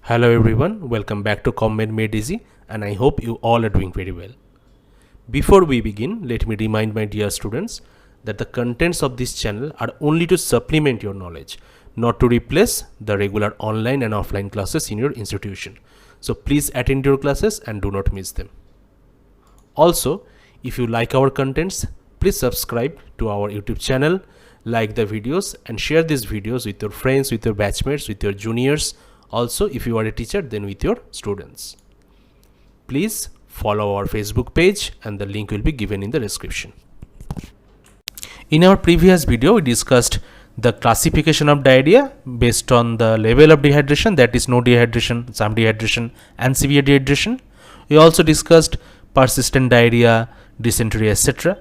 Hello everyone, welcome back to CMME Made Easy, and I hope you all are doing very well. Before we begin, let me remind my dear students that the contents of this channel are only to supplement your knowledge, not to replace the regular online and offline classes in your institution. So please attend your classes and do not miss them. Also, if you like our contents, please subscribe to our YouTube channel, like the videos and share these videos with your friends, with your batchmates, with your juniors. Also, if you are a teacher, then with your students. Please follow our Facebook page and the link will be given in the description. In our previous video, we discussed the classification of diarrhea based on the level of dehydration, that is no dehydration, some dehydration and severe dehydration. We also discussed persistent diarrhea, dysentery, etc.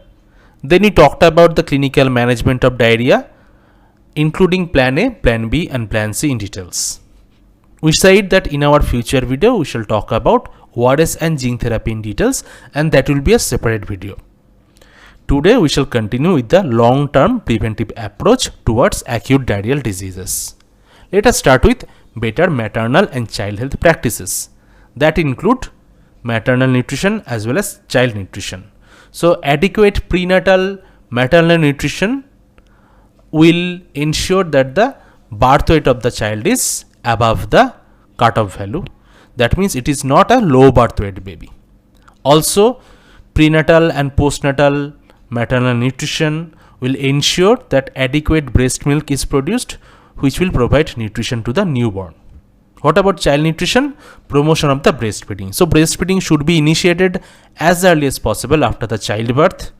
Then we talked about the clinical management of diarrhea, including plan A, plan B and plan C in details. We said that in our future video we shall talk about ORS and gene therapy in details, and that will be a separate video. Today we shall continue with the long-term preventive approach towards acute diarrheal diseases. Let us start with better maternal and child health practices that include maternal nutrition as well as child nutrition. So adequate prenatal maternal nutrition will ensure that the birth weight of the child is above the cutoff value. That means it is not a low birth weight baby. Also, prenatal and postnatal maternal nutrition will ensure that adequate breast milk is produced, which will provide nutrition to the newborn. What about child nutrition? Promotion of the breastfeeding. So breastfeeding should be initiated as early as possible after the childbirth.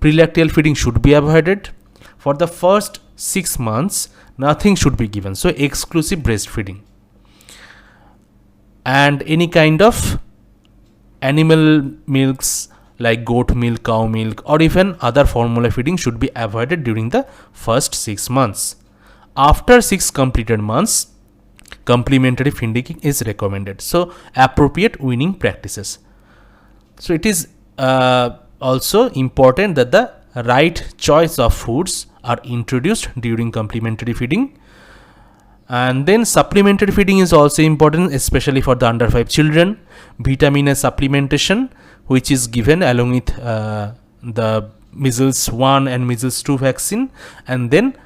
Prelactal feeding should be avoided. For the first 6 months, nothing should be given. So exclusive breastfeeding. And any kind of animal milks like goat milk, cow milk or even other formula feeding should be avoided during the first 6 months. After 6 completed months, complementary feeding is recommended. So appropriate weaning practices. So it is also important that the right choice of foods are introduced during complementary feeding. And then supplementary feeding is also important, especially for the under 5 children. Vitamin A supplementation, which is given along with the measles 1 and measles 2 vaccine, and then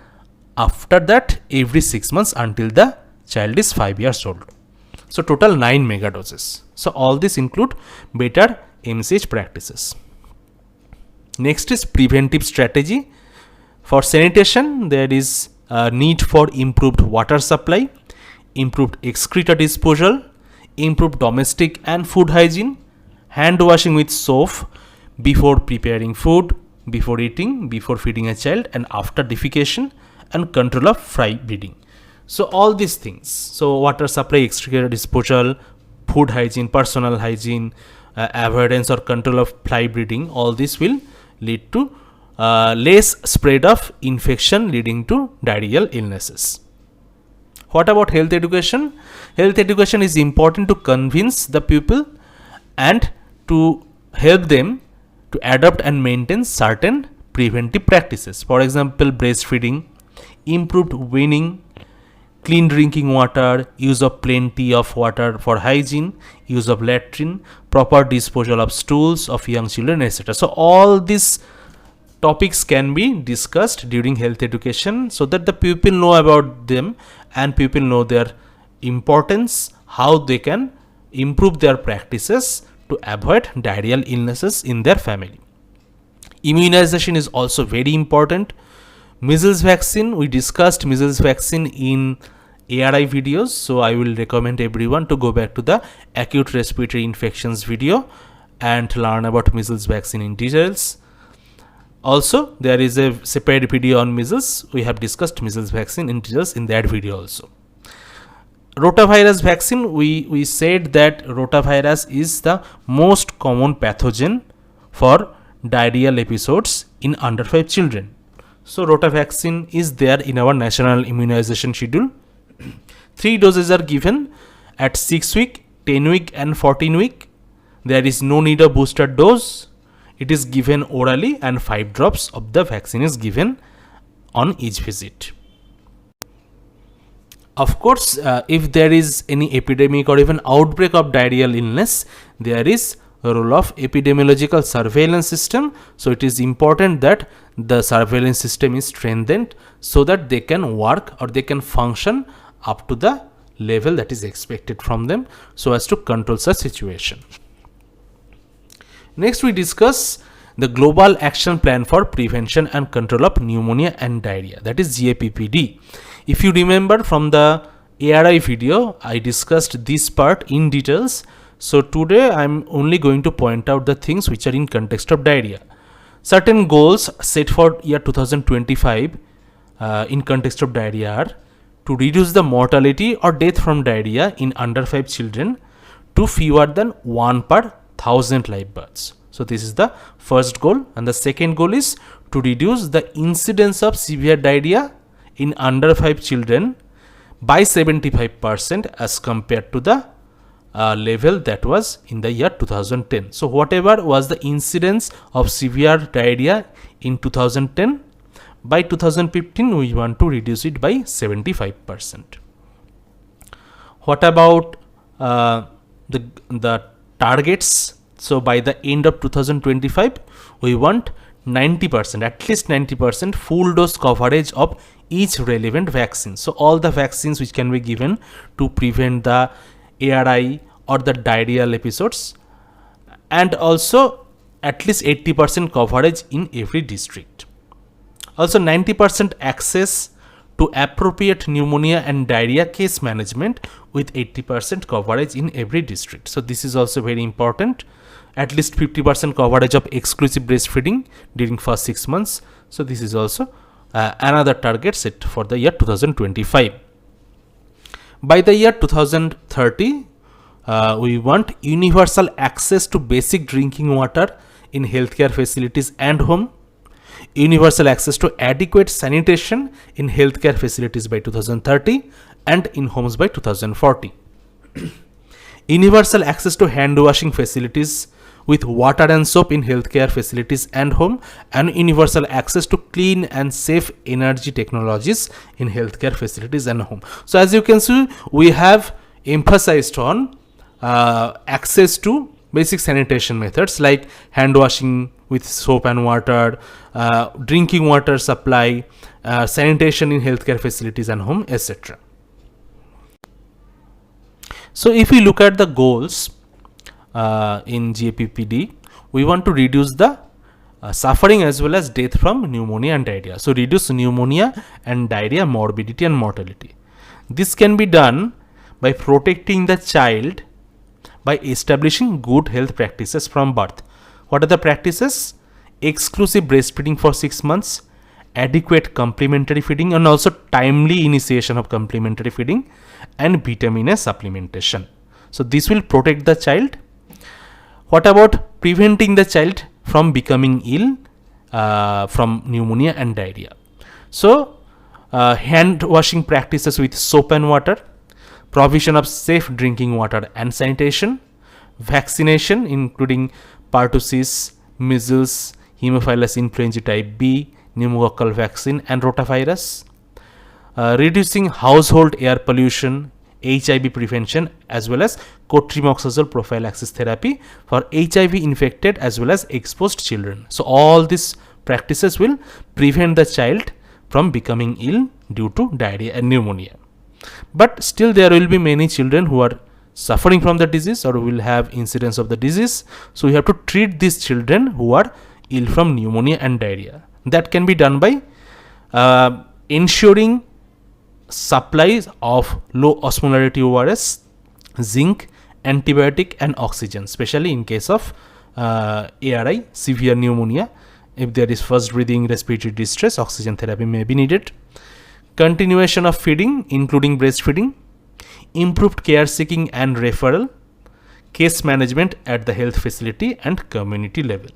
after that every 6 months until the child is 5 years old. So total 9 mega doses. So all this include better MCH practices. Next is preventive strategy. For sanitation, there is a need for improved water supply, improved excreta disposal, improved domestic and food hygiene, hand washing with soap before preparing food, before eating, before feeding a child and after defecation, and control of fly bleeding. So all these things, so water supply, excreta disposal, food hygiene, personal hygiene, avoidance or control of fly bleeding, all this will lead to less spread of infection leading to diarrheal illnesses. What about health education? Health education is important to convince the people and to help them to adopt and maintain certain preventive practices. For example, breastfeeding, improved weaning, clean drinking water, use of plenty of water for hygiene, use of latrine, proper disposal of stools of young children, etc. So all these topics can be discussed during health education so that the people know about them and people know their importance, how they can improve their practices to avoid diarrheal illnesses in their family. Immunization is also very important. Measles vaccine, we discussed measles vaccine in ARI videos, so I will recommend everyone to go back to the acute respiratory infections video and learn about measles vaccine in details. Also, there is a separate video on measles. We have discussed measles vaccine in details in that video also. Rotavirus vaccine, we said that rotavirus is the most common pathogen for diarrheal episodes in under 5 children. So rota vaccine is there in our national immunization schedule. 3 doses are given at 6 week, 10 week and 14 week. There is no need of booster dose. It is given orally and 5 drops of the vaccine is given on each visit. Of course, if there is any epidemic or even outbreak of diarrheal illness, there is a role of epidemiological surveillance system. So it is important that the surveillance system is strengthened so that they can work or they can function up to the level that is expected from them so as to control such situation. Next we discuss the Global Action Plan for Prevention and Control of Pneumonia and Diarrhea, that is GAPPD. If you remember from the ARI video, I discussed this part in details. So today I am only going to point out the things which are in context of diarrhea. Certain goals set for year 2025 in context of diarrhea are to reduce the mortality or death from diarrhea in under 5 children to fewer than 1 per 1000 live births. So this is the first goal, and the second goal is to reduce the incidence of severe diarrhea in under 5 children by 75% as compared to the level that was in the year 2010. So whatever was the incidence of severe diarrhea in 2010, by 2015 we want to reduce it by 75%. What about the targets? So by the end of 2025 we want 90%, at least 90% full dose coverage of each relevant vaccine. So all the vaccines which can be given to prevent the ARI or the diarrheal episodes, and also at least 80% coverage in every district. Also 90% access to appropriate pneumonia and diarrhea case management with 80% coverage in every district. So this is also very important. At least 50% coverage of exclusive breastfeeding during first 6 months. So this is also another target set for the year 2025. By the year 2030, we want universal access to basic drinking water in healthcare facilities and home, universal access to adequate sanitation in healthcare facilities by 2030 and in homes by 2040. Universal access to hand washing facilities with water and soap in healthcare facilities and home, and universal access to clean and safe energy technologies in healthcare facilities and home. So as you can see, we have emphasized on access to basic sanitation methods like hand washing with soap and water, drinking water supply, sanitation in healthcare facilities and home, etc. So if we look at the goals in GAPPD, we want to reduce the suffering as well as death from pneumonia and diarrhea. So reduce pneumonia and diarrhea morbidity and mortality. This can be done by protecting the child by establishing good health practices from birth. What are the practices? Exclusive breastfeeding for 6 months, adequate complementary feeding, and also timely initiation of complementary feeding and vitamin A supplementation. So this will protect the child. What about preventing the child from becoming ill from pneumonia and diarrhea? So hand washing practices with soap and water, provision of safe drinking water and sanitation, vaccination including pertussis, measles, Haemophilus influenzae type B, pneumococcal vaccine and rotavirus, reducing household air pollution, HIV prevention, as well as cotrimoxazole prophylaxis therapy for HIV infected as well as exposed children. So all these practices will prevent the child from becoming ill due to diarrhea and pneumonia. But still there will be many children who are suffering from the disease or will have incidence of the disease. So we have to treat these children who are ill from pneumonia and diarrhea. That can be done by ensuring supplies of low osmolarity ORS, zinc, antibiotic and oxygen, especially in case of ARI, severe pneumonia. If there is first breathing respiratory distress, oxygen therapy may be needed. Continuation of feeding including breastfeeding, improved care seeking and referral, case management at the health facility and community level.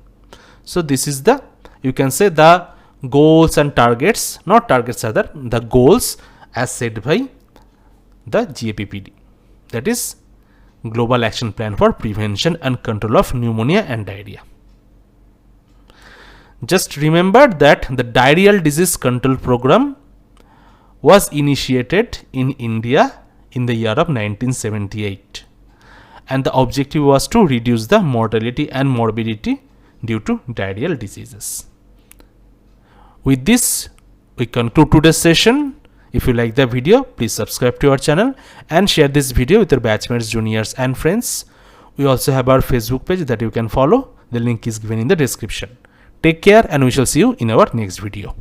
So this is the, you can say, the goals and targets, not targets rather, the goals as set by the GAPPD, that is Global Action Plan for Prevention and Control of Pneumonia and Diarrhea. Just remember that the Diarrheal Disease Control Program was initiated in India in the year of 1978, and the objective was to reduce the mortality and morbidity due to diarrheal diseases. With this, we conclude today's session. If you like the video, please subscribe to our channel and share this video with your batchmates, juniors and friends. We also have our Facebook page that you can follow. The link is given in the description. Take care, and we shall see you in our next video.